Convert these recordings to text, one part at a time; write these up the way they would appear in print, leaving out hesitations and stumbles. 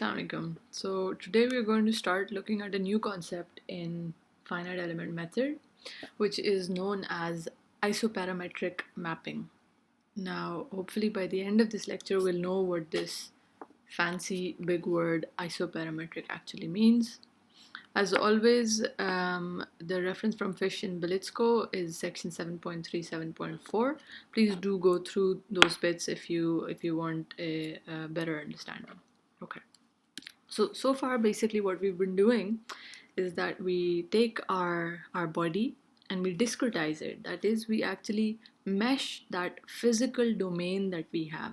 Assalamualaikum. So today we are going to start looking at a new concept in finite element method, which is known as isoparametric mapping. Now, hopefully by the end of this lecture, we'll know what this fancy big word isoparametric actually means. As always, the reference from Fish and Belitsko is section 7.3, 7.4. Please do go through those bits if you want a better understanding. Okay. So far, basically what we've been doing is that we take our body and we discretize it. That is, we actually mesh that physical domain that we have.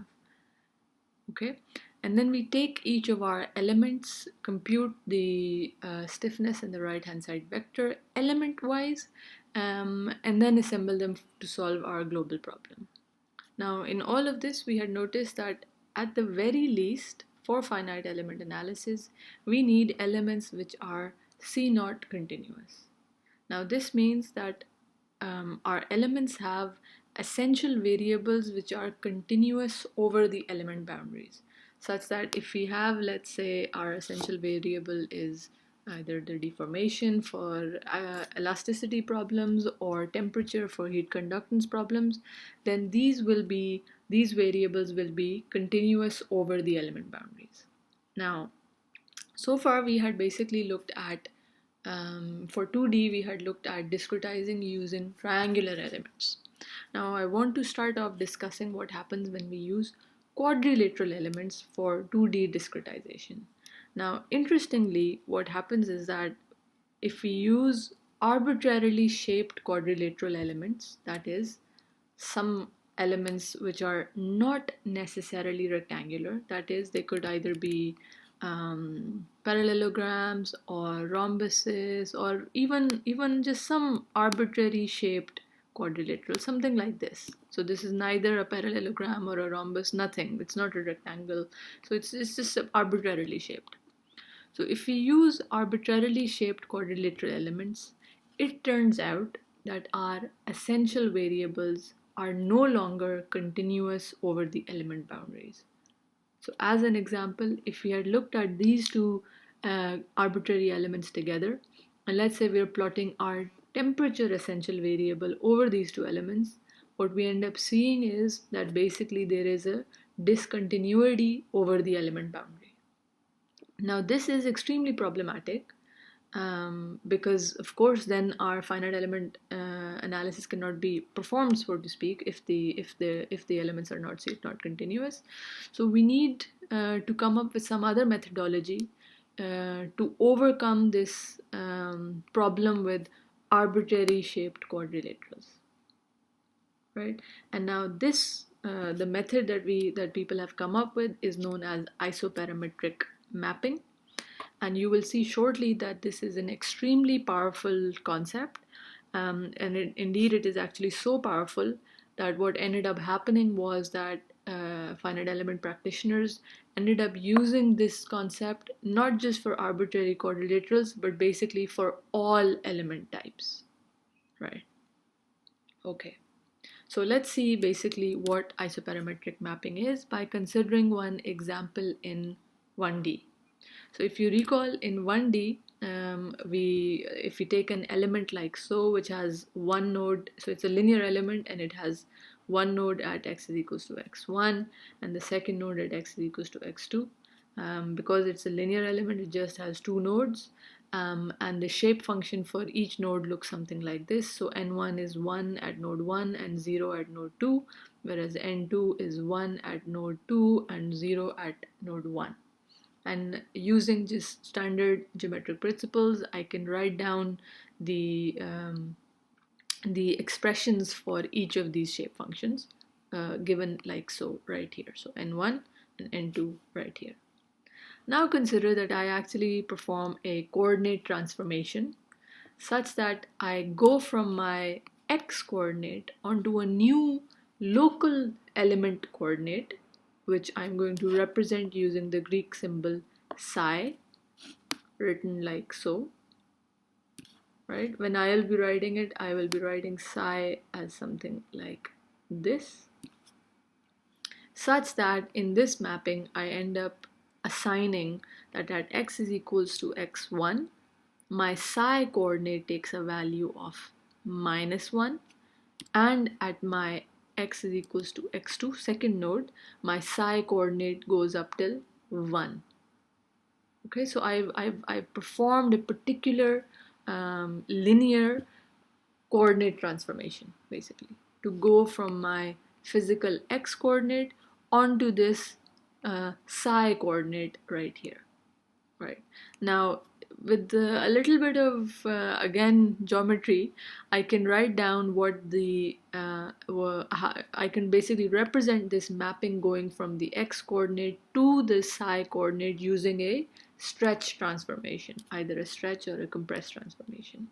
Okay, and then we take each of our elements, compute the stiffness and the right hand side vector element wise, and then assemble them to solve our global problem. Now, in all of this, we had noticed that at the very least, for finite element analysis, we need elements which are C0 continuous. Now, this means that our elements have essential variables which are continuous over the element boundaries, such that if we have, let's say, our essential variable is either the deformation for elasticity problems or temperature for heat conductance problems, then these variables will be continuous over the element boundaries. Now, so far we had basically looked at for 2D we had looked at discretizing using triangular elements. Now I want to start off discussing what happens when we use quadrilateral elements for 2D discretization. Now, interestingly, what happens is that if we use arbitrarily shaped quadrilateral elements, that is, some elements which are not necessarily rectangular, that is, they could either be parallelograms or rhombuses or even just some arbitrary shaped quadrilateral, something like this. So this is neither a parallelogram or a rhombus, nothing. It's not a rectangle. So it's just arbitrarily shaped. So if we use arbitrarily shaped quadrilateral elements, it turns out that our essential variables are no longer continuous over the element boundaries. So as an example, if we had looked at these two arbitrary elements together, and let's say we're plotting our temperature essential variable over these two elements, what we end up seeing is that basically there is a discontinuity over the element boundary. Now this is extremely problematic because of course then our finite element analysis cannot be performed, so to speak, if the elements are not continuous. So we need to come up with some other methodology to overcome this problem with arbitrary shaped quadrilaterals, right? And now this the method that people have come up with is known as isoparametric mapping. And you will see shortly that this is an extremely powerful concept. And indeed, it is actually so powerful that what ended up happening was that finite element practitioners ended up using this concept not just for arbitrary quadrilaterals, but basically for all element types, right? Okay. So let's see basically what isoparametric mapping is by considering one example in 1D. So if you recall, in 1D, if we take an element like so, which has one node, so it's a linear element and it has one node at x is equals to x1 and the second node at x is equals to x2. Because it's a linear element, it just has two nodes, and the shape function for each node looks something like this. So n1 is 1 at node 1 and 0 at node 2, whereas n2 is 1 at node 2 and 0 at node 1. And using just standard geometric principles, I can write down the expressions for each of these shape functions given like so right here. So n1 and n2 right here. Now consider that I actually perform a coordinate transformation such that I go from my x coordinate onto a new local element coordinate, which I'm going to represent using the Greek symbol psi, written like so, right? When I'll be writing it, I will be writing psi as something like this, such that in this mapping I end up assigning that at x is equals to x1, my psi coordinate takes a value of -1, and at my x is equals to x2, second node, my psi coordinate goes up till 1. Okay, so I've performed a particular linear coordinate transformation, basically, to go from my physical x coordinate onto this psi coordinate right here. Right. Now, with a little bit of, again, geometry, I can write down what I can basically represent this mapping going from the x coordinate to the psi coordinate using a stretch transformation, either a stretch or a compressed transformation.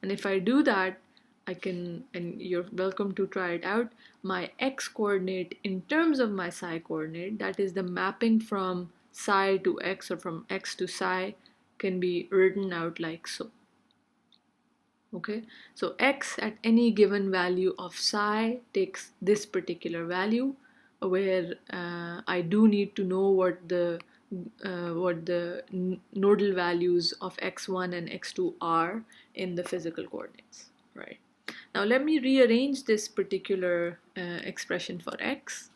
And if I do that, I can, and you're welcome to try it out, my x coordinate in terms of my psi coordinate, that is the mapping from psi to x or from x to psi, can be written out like so. Okay, so x at any given value of psi takes this particular value, where I do need to know what the nodal values of x1 and x2 are in the physical coordinates. Right. Now let me rearrange this particular expression for x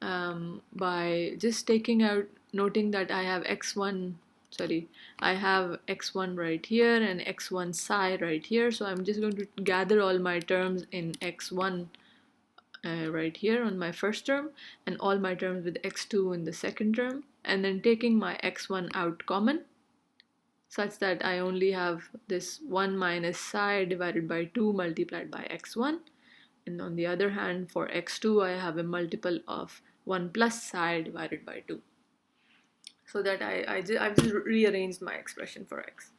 by just noting that I have x1 right here and x1 psi right here. So I'm just going to gather all my terms in x1 right here on my first term, and all my terms with x2 in the second term, and then taking my x1 out common, such that I only have this 1 minus psi divided by 2 multiplied by x1. And on the other hand, for x2, I have a multiple of 1 plus psi divided by 2. So that I've just rearranged my expression for x.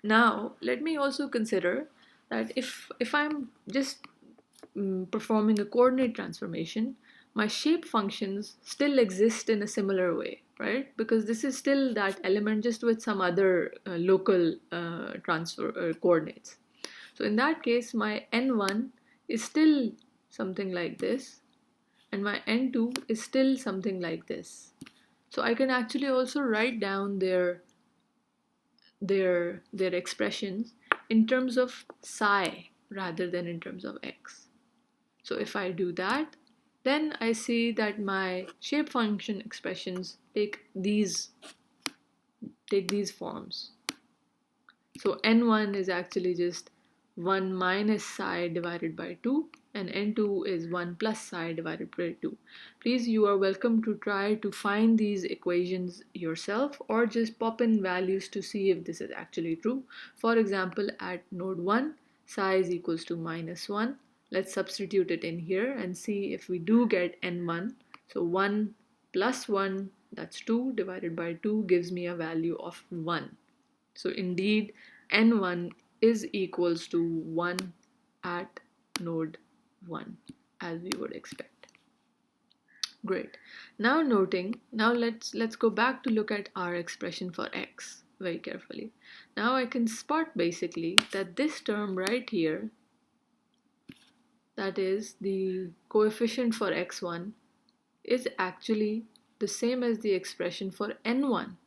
Now, let me also consider that if I'm just performing a coordinate transformation, my shape functions still exist in a similar way, right? Because this is still that element, just with some other local transfer coordinates. So in that case, my n1 is still something like this, and my n2 is still something like this. So I can actually also write down their expressions in terms of psi rather than in terms of x. So if I do that, then I see that my shape function expressions take these forms. So n1 is actually just 1 minus psi divided by 2, and n2 is 1 plus psi divided by 2. Please, you are welcome to try to find these equations yourself, or just pop in values to see if this is actually true. For example, at node 1, psi is equals to -1. Let's substitute it in here and see if we do get n1. So 1 plus 1, that's 2, divided by 2 gives me a value of 1. So indeed, n1 is equals to 1 at node 1, as we would expect. Great. Now let's go back to look at our expression for x very carefully. Now I can spot basically that this term right here, that is the coefficient for x1, is actually the same as the expression for n1.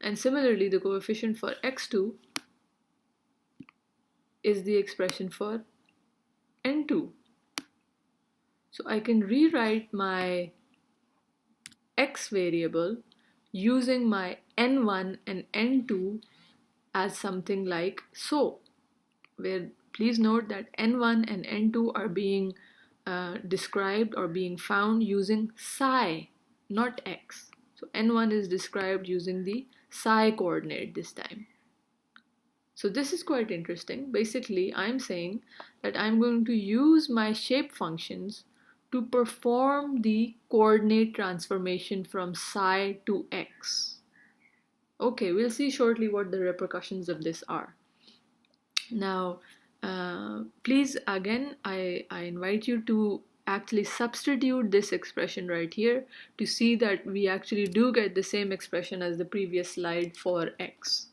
And similarly, the coefficient for x2 is the expression for n2. So I can rewrite my x variable using my n1 and n2 as something like so, where please note that n1 and n2 are being described or being found using psi, not x. So n1 is described using the psi coordinate this time. So this is quite interesting. Basically, I'm saying that I'm going to use my shape functions to perform the coordinate transformation from psi to x. Okay, we'll see shortly what the repercussions of this are. Now, please, again, I invite you to actually substitute this expression right here to see that we actually do get the same expression as the previous slide for x.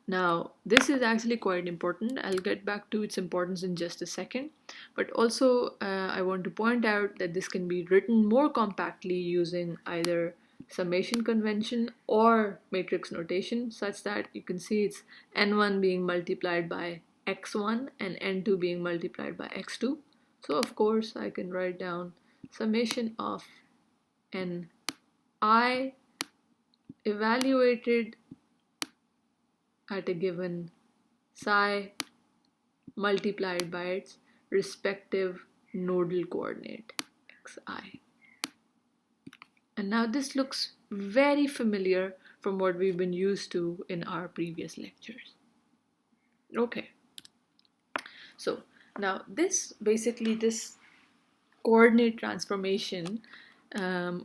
Now, this is actually quite important. I'll get back to its importance in just a second. But also, I want to point out that this can be written more compactly using either summation convention or matrix notation, such that you can see it's n1 being multiplied by x1 and n2 being multiplied by x2. So of course I can write down summation of ni evaluated at a given psi multiplied by its respective nodal coordinate xi. And now this looks very familiar from what we've been used to in our previous lectures. Okay, so now this coordinate transformation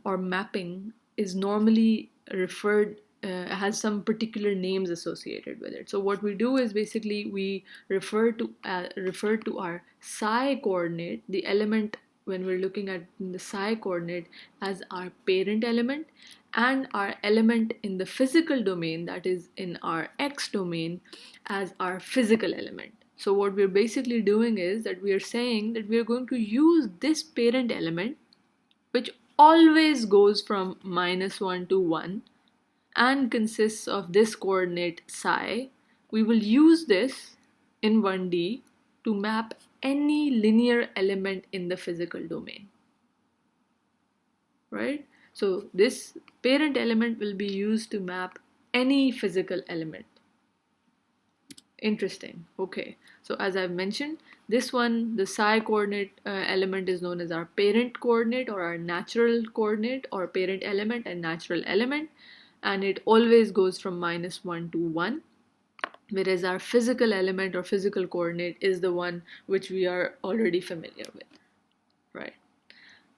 or mapping is normally referred has some particular names associated with it. So what we do is basically we refer to our psi coordinate, the element when we're looking at the psi coordinate, as our parent element, and our element in the physical domain, that is in our x domain, as our physical element. So what we're basically doing is that we are saying that we are going to use this parent element, which always goes from -1 to 1 and consists of this coordinate psi. We will use this in 1D to map any linear element in the physical domain, right? So this parent element will be used to map any physical element. Interesting. Okay, so as I've mentioned, this one, the psi coordinate element, is known as our parent coordinate or our natural coordinate, or parent element and natural element, and it always goes from -1 to 1, whereas our physical element or physical coordinate is the one which we are already familiar with, right?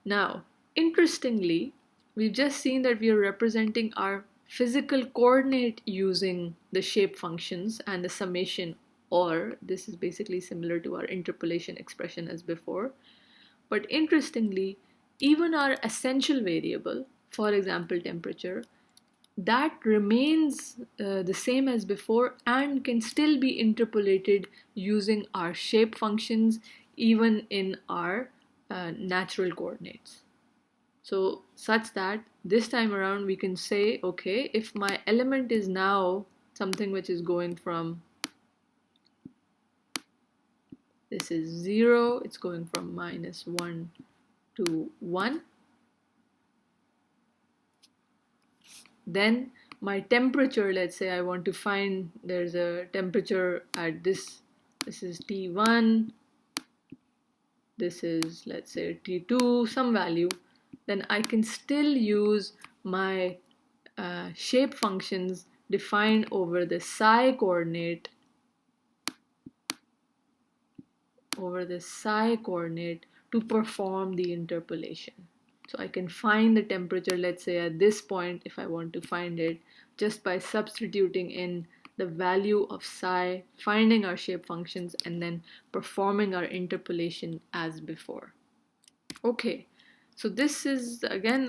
Now, interestingly, we've just seen that we are representing our physical coordinate using the shape functions and the summation, or this is basically similar to our interpolation expression as before. But interestingly, even our essential variable, for example temperature, that remains the same as before and can still be interpolated using our shape functions even in our natural coordinates. So such that this time around we can say, okay, if my element is now something which is going from, this is 0, it's going from -1 to 1, then my temperature, let's say I want to find, there's a temperature at this is T1, this is, let's say, T2, some value, then I can still use my shape functions defined over the psi coordinate, to perform the interpolation. So I can find the temperature, let's say at this point, if I want to find it, just by substituting in the value of psi, finding our shape functions, and then performing our interpolation as before. Okay, so this is, again,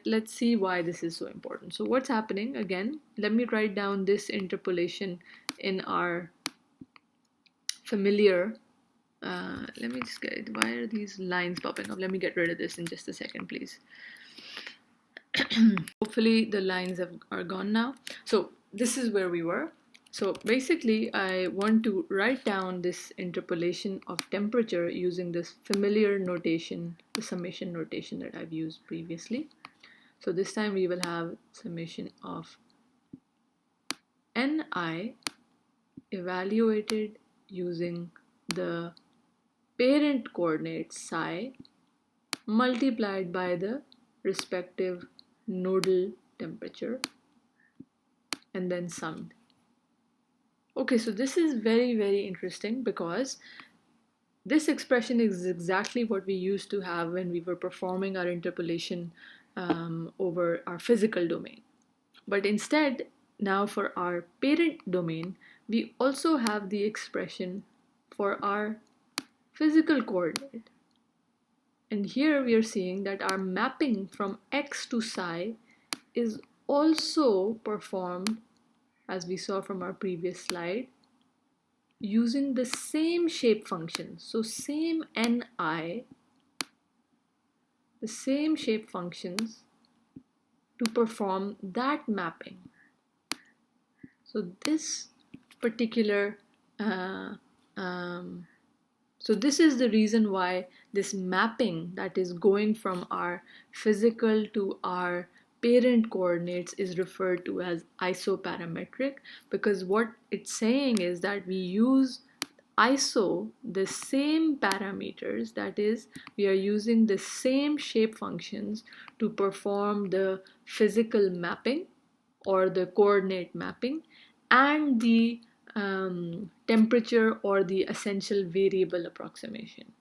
let's see why this is so important. So what's happening, again, let me write down this interpolation in our familiar, let me just get, why are these lines popping up? Let me get rid of this in just a second, please. Hopefully the lines are gone now. So this is where we were. So basically I want to write down this interpolation of temperature using this familiar notation, the summation notation that I've used previously. So this time we will have summation of Ni evaluated using the parent coordinate psi multiplied by the respective nodal temperature and then summed. Okay, so this is very, very interesting because this expression is exactly what we used to have when we were performing our interpolation over our physical domain. But instead, now for our parent domain, we also have the expression for our physical coordinate. And here we are seeing that our mapping from x to psi is also performed, as we saw from our previous slide, using the same shape function. So same Ni, the same shape functions to perform that mapping. So this particular so this is the reason why this mapping that is going from our physical to our parent coordinates is referred to as isoparametric, because what it's saying is that we use iso the same parameters, that is, we are using the same shape functions to perform the physical mapping or the coordinate mapping and the temperature or the essential variable approximation.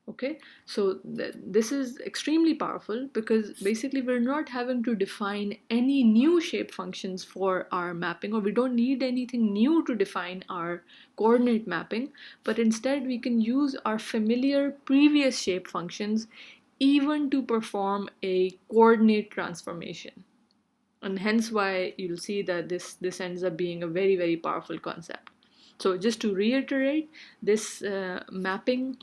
Okay, so this is extremely powerful because basically we're not having to define any new shape functions for our mapping, or we don't need anything new to define our coordinate mapping, but instead we can use our familiar previous shape functions even to perform a coordinate transformation. And hence why you'll see that this ends up being a very, very powerful concept. So just to reiterate, this mapping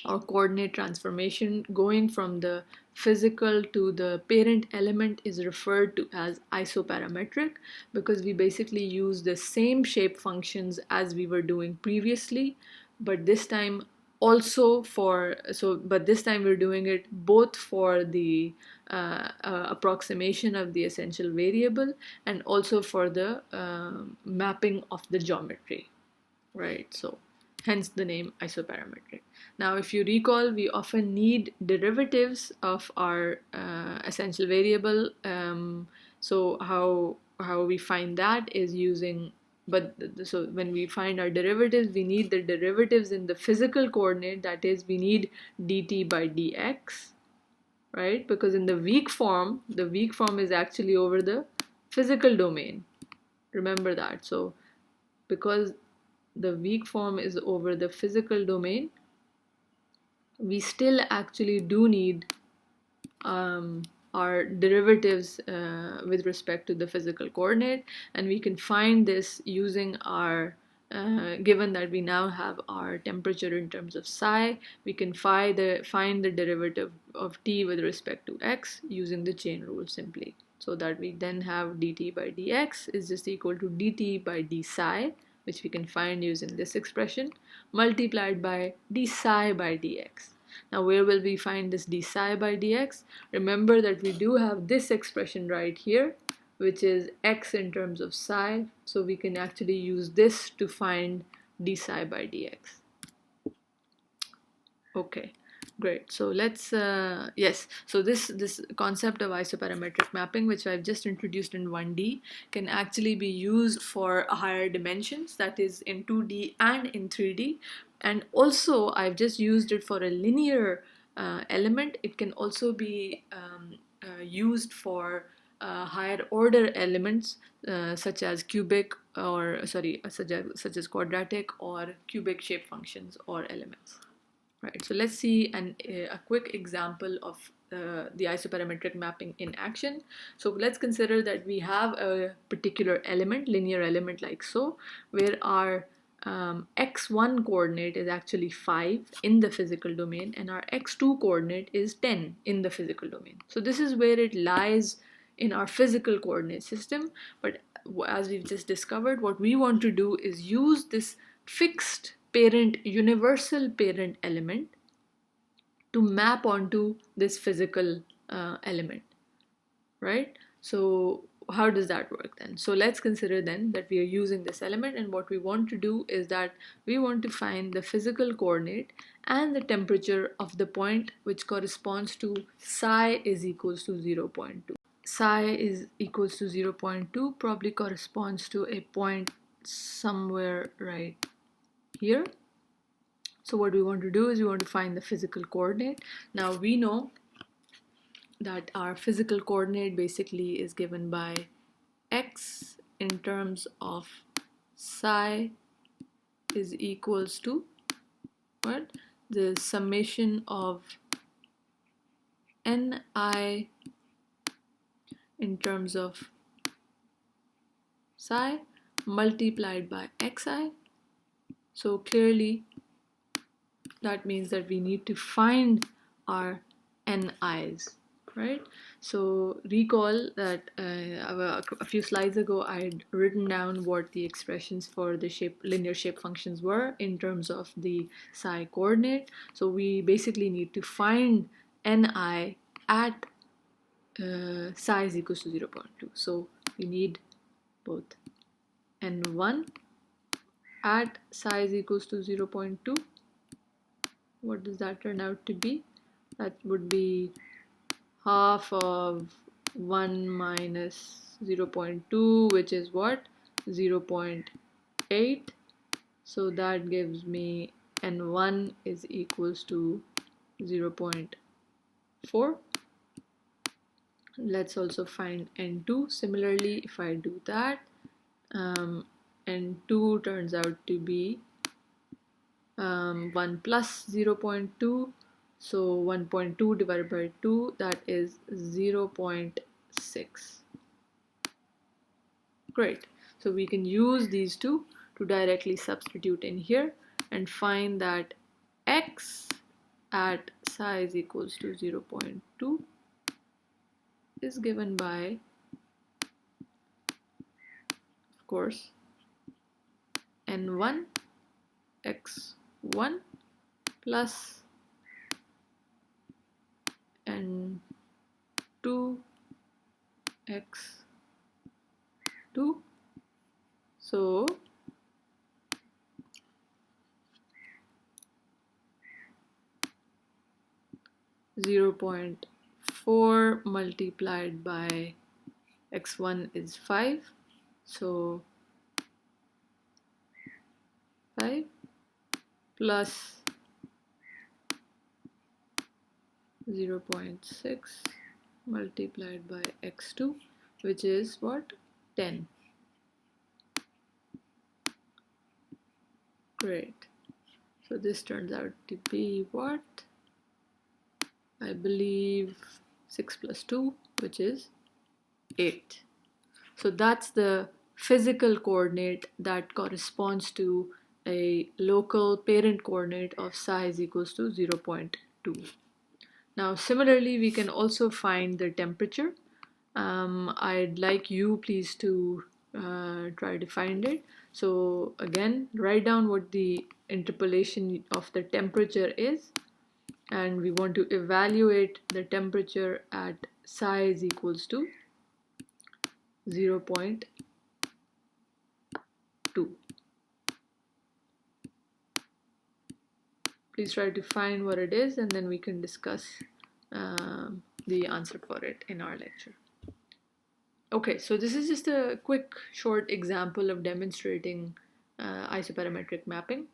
or coordinate transformation going from the physical to the parent element is referred to as isoparametric, because we basically use the same shape functions as we were doing previously, but this time also but this time we're doing it both for the approximation of the essential variable and also for the mapping of the geometry, right? So hence the name isoparametric. Now, if you recall, we often need derivatives of our essential variable. So how we find that is using, so when we find our derivatives, we need the derivatives in the physical coordinate, that is, we need dt by dx, right? Because in the weak form is actually over the physical domain. Remember that. So because the weak form is over the physical domain, we still actually do need our derivatives with respect to the physical coordinate, and we can find this using our given that we now have our temperature in terms of psi, we can find the derivative of t with respect to x using the chain rule simply, so that we then have dt by dx is just equal to dt by d psi, which we can find using this expression, multiplied by d psi by dx. Now, where will we find this d psi by dx? Remember that we do have this expression right here, which is x in terms of psi, so we can actually use this to find d psi by dx. Okay, great. So let's yes, so this concept of isoparametric mapping, which I've just introduced in 1D, can actually be used for higher dimensions, that is in 2D and in 3D. And also I've just used it for a linear element. It can also be used for higher order elements such as cubic, or such as quadratic or cubic shape functions or elements. Right, so let's see a quick example of the isoparametric mapping in action. So let's consider that we have a particular element, linear element like so, where our x1 coordinate is actually 5 in the physical domain and our x2 coordinate is 10 in the physical domain. So this is where it lies in our physical coordinate system, but as we've just discovered, what we want to do is use this fixed parent, universal parent element to map onto this physical element, right? So how does that work then? So let's consider then that we are using this element, and what we want to do is that we want to find the physical coordinate and the temperature of the point which corresponds to psi is equals to 0.2. Psi is equals to 0.2 probably corresponds to a point somewhere right here. So what we want to do is we want to find the physical coordinate. Now we know that our physical coordinate basically is given by x in terms of psi is equals to what? The summation of ni in terms of psi multiplied by xi. So clearly that means that we need to find our ni's. right? So recall that a few slides ago I had written down what the expressions for the linear shape functions were in terms of the psi coordinate. So we basically need to find ni at psi is equals to 0.2. So we need both n1 at psi is equals to 0.2. What does that turn out to be? That would be half of 1 minus 0.2, which is what? 0.8. So that gives me n1 is equals to 0.4. Let's also find n2. Similarly, if I do that, n2 turns out to be 1 plus 0.2. So 1.2 divided by 2, that is 0.6. Great. So we can use these two to directly substitute in here and find that x at psi is equals to 0.2 is given by, of course, n1 x1 plus n2 x2. So 0.4 multiplied by x1 is 5. So 5 plus 0.6 multiplied by x2, which is what? 10. Great. So this turns out to be what? I believe 6 plus 2, which is 8. So that's the physical coordinate that corresponds to a local parent coordinate of psi is equals to 0.2. Now similarly, we can also find the temperature. I'd like you please to try to find it. So again, write down what the interpolation of the temperature is, and we want to evaluate the temperature at psi is equals to 0.2. Please try to find what it is, and then we can discuss the answer for it in our lecture. Okay, so this is just a quick short example of demonstrating isoparametric mapping.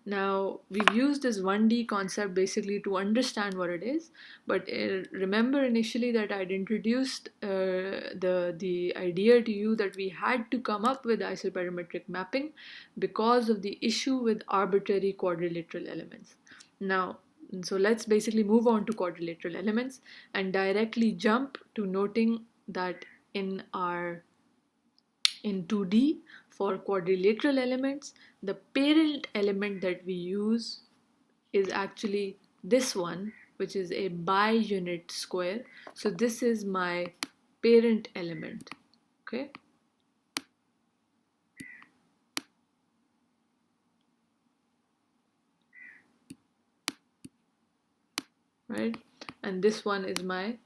Now, we've used this 1D concept basically to understand what it is, but remember initially that I'd introduced the idea to you that we had to come up with isoparametric mapping because of the issue with arbitrary quadrilateral elements. Now, so let's basically move on to quadrilateral elements and directly jump to noting that in 2D for quadrilateral elements, the parent element that we use is actually this one, which is a bi-unit square. So this is my parent element, okay? Right? And this one is my,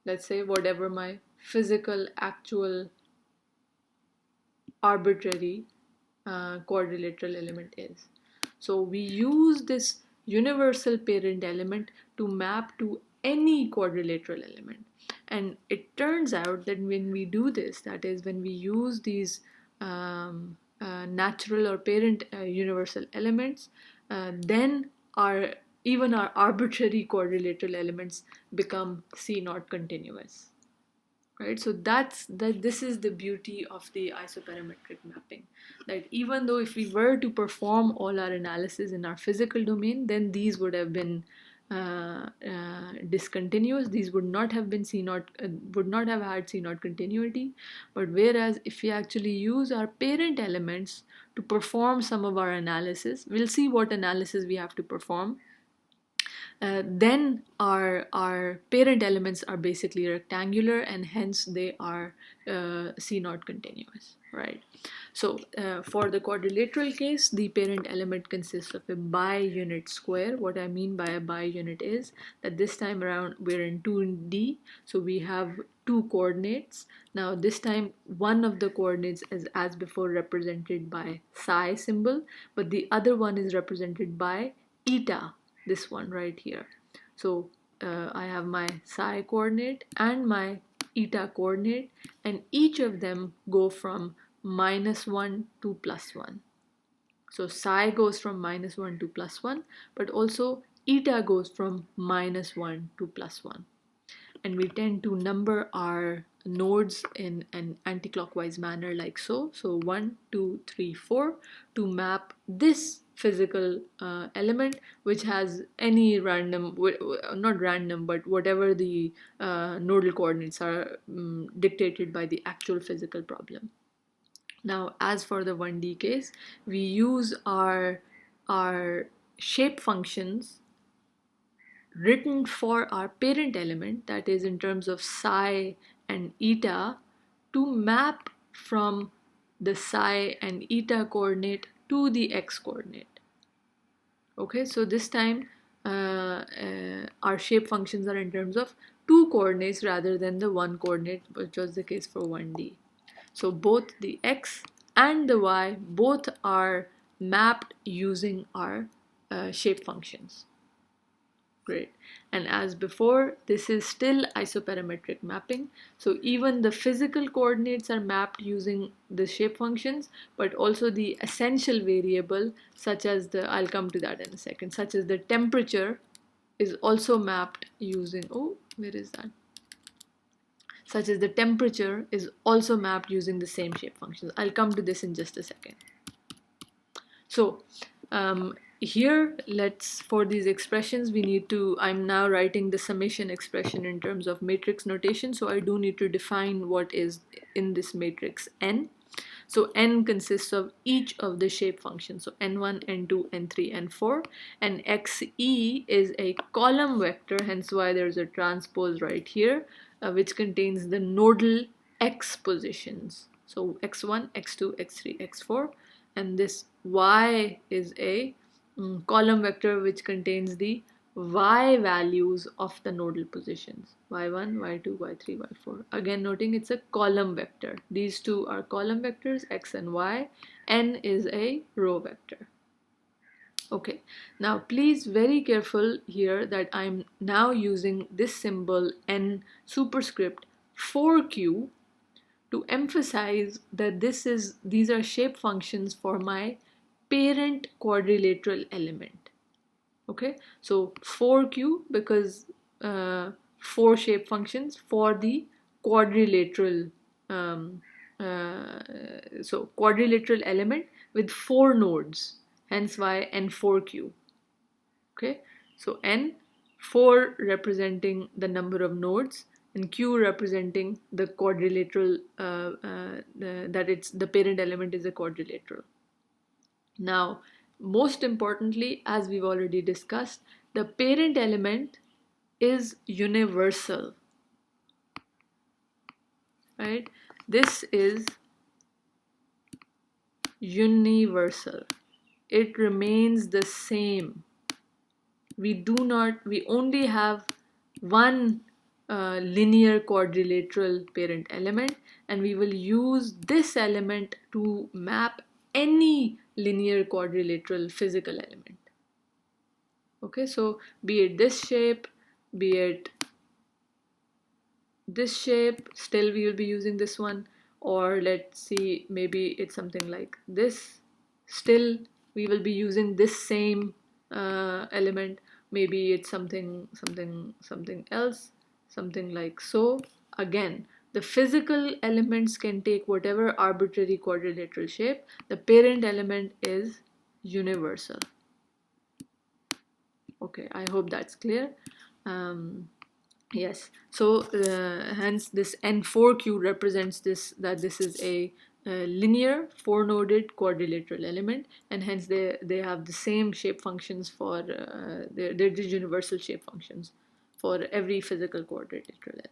let's say, whatever my physical, actual, arbitrary quadrilateral element is. So we use this universal parent element to map to any quadrilateral element. And it turns out that when we do this, that is when we use these natural or parent universal elements, then even our arbitrary quadrilateral elements become C0 continuous. Right, so this is the beauty of the isoparametric mapping, that even though if we were to perform all our analysis in our physical domain, then these would have been discontinuous. These would not have been would not have had C0 continuity. But whereas if we actually use our parent elements to perform some of our analysis, we'll see what analysis we have to perform. then our parent elements are basically rectangular, and hence they are C0 continuous, right? So for the quadrilateral case, the parent element consists of a bi-unit square. What I mean by a bi-unit is that this time around we're in 2D, so we have two coordinates. Now this time one of the coordinates is as before represented by psi symbol, but the other one is represented by eta, this one right here. So I have my psi coordinate and my eta coordinate, and each of them go from -1 to +1. So psi goes from -1 to +1, but also eta goes from -1 to +1. And we tend to number our nodes in an anticlockwise manner like so. So 1, 2, 3, 4 to map this physical element, which has any random, not random, but whatever the nodal coordinates are dictated by the actual physical problem. Now, as for the 1D case, we use our shape functions written for our parent element, that is in terms of psi and eta, to map from the psi and eta coordinate to the x coordinate. Okay, so this time our shape functions are in terms of two coordinates rather than the one coordinate, which was the case for 1D. So both the x and the y both are mapped using our shape functions. Great. And as before, this is still isoparametric mapping. So even the physical coordinates are mapped using the shape functions, but also the essential variable, such as the, I'll come to that in a second, such as the temperature is also mapped using, oh, where is that? Such as the temperature is also mapped using the same shape functions. I'll come to this in just a second. So here, for these expressions, we need to, I'm now writing the summation expression in terms of matrix notation. So I do need to define what is in this matrix N. So N consists of each of the shape functions. So N1, N2, N3, N4. And XE is a column vector, hence why there's a transpose right here, which contains the nodal X positions. So X1, X2, X3, X4. And this Y is a column vector which contains the Y values of the nodal positions. Y1, Y2, Y3, Y4. Again, noting it's a column vector. These two are column vectors, X and Y. N is a row vector. Okay, now please very careful here that I'm now using this symbol N superscript 4Q to emphasize that these are shape functions for my parent quadrilateral element. Okay, so 4Q because 4 shape functions for the quadrilateral, so quadrilateral element with 4 nodes, hence why N4Q. Okay, so N, 4 representing the number of nodes, and Q representing the quadrilateral, that it's the parent element is a quadrilateral. Now, most importantly, as we've already discussed, the parent element is universal, right? This is universal. It remains the same. We only have one linear quadrilateral parent element, and we will use this element to map any linear quadrilateral physical element. Okay, so be it this shape, be it this shape, still we will be using this one, or let's see, maybe it's something like this, still we will be using this same element. Maybe it's something else, something like so. Again, the physical elements can take whatever arbitrary quadrilateral shape. The parent element is universal. Okay, I hope that's clear. Yes, so hence this N4Q represents this, that this is a linear four-noded quadrilateral element, and hence they have the same shape functions for they're just universal shape functions for every physical quadrilateral element.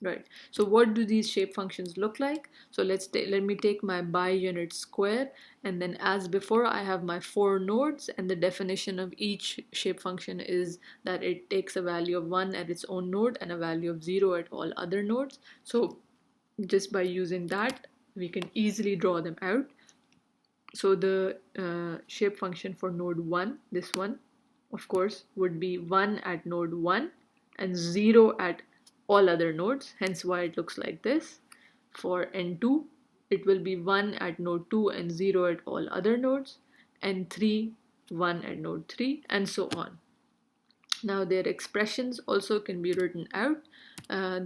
Right. So what do these shape functions look like? So let me take my bi-unit square, and then as before I have my four nodes, and the definition of each shape function is that it takes a value of 1 at its own node and a value of 0 at all other nodes. So just by using that, we can easily draw them out. So the shape function for node 1, this one, of course, would be 1 at node 1 and 0 at all other nodes, hence why it looks like this. For n2, it will be 1 at node 2 and 0 at all other nodes, n3, 1 at node 3, and so on. Now their expressions also can be written out.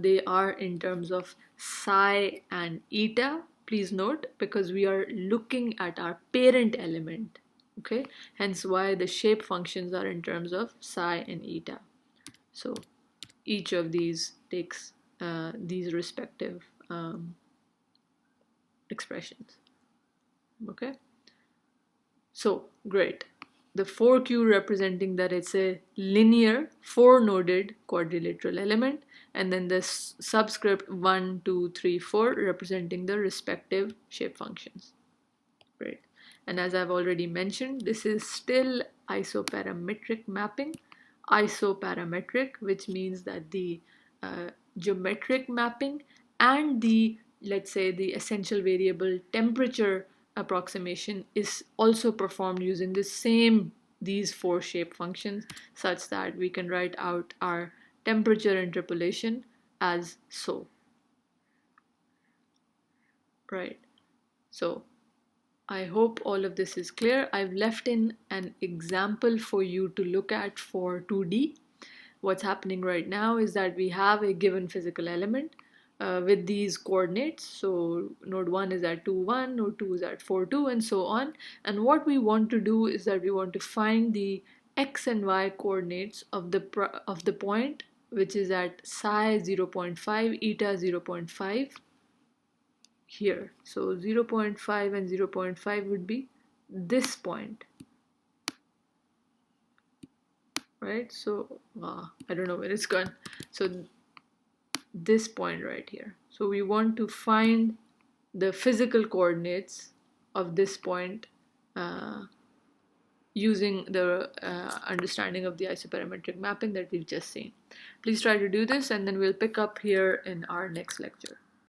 They are in terms of psi and eta. Please note, because we are looking at our parent element, okay? Hence why the shape functions are in terms of psi and eta. So each of these takes these respective expressions, okay? So great. The 4q representing that it's a linear four-noded quadrilateral element, and then the subscript 1, 2, 3, 4 representing the respective shape functions. Great. And as I've already mentioned, this is still isoparametric mapping. Isoparametric, which means that the geometric mapping and the, let's say, the essential variable temperature approximation is also performed using these four shape functions, such that we can write out our temperature interpolation as so. Right. So I hope all of this is clear. I've left in an example for you to look at for 2D. What's happening right now is that we have a given physical element with these coordinates. So node 1 is at 2, 1, node 2 is at 4, 2, and so on. And what we want to do is that we want to find the x and y coordinates of the point which is at psi 0.5, eta 0.5 here. So 0.5 and 0.5 would be this point, right? So I don't know where it's gone. So this point right here. So we want to find the physical coordinates of this point using the understanding of the isoparametric mapping that we've just seen. Please try to do this, and then we'll pick up here in our next lecture.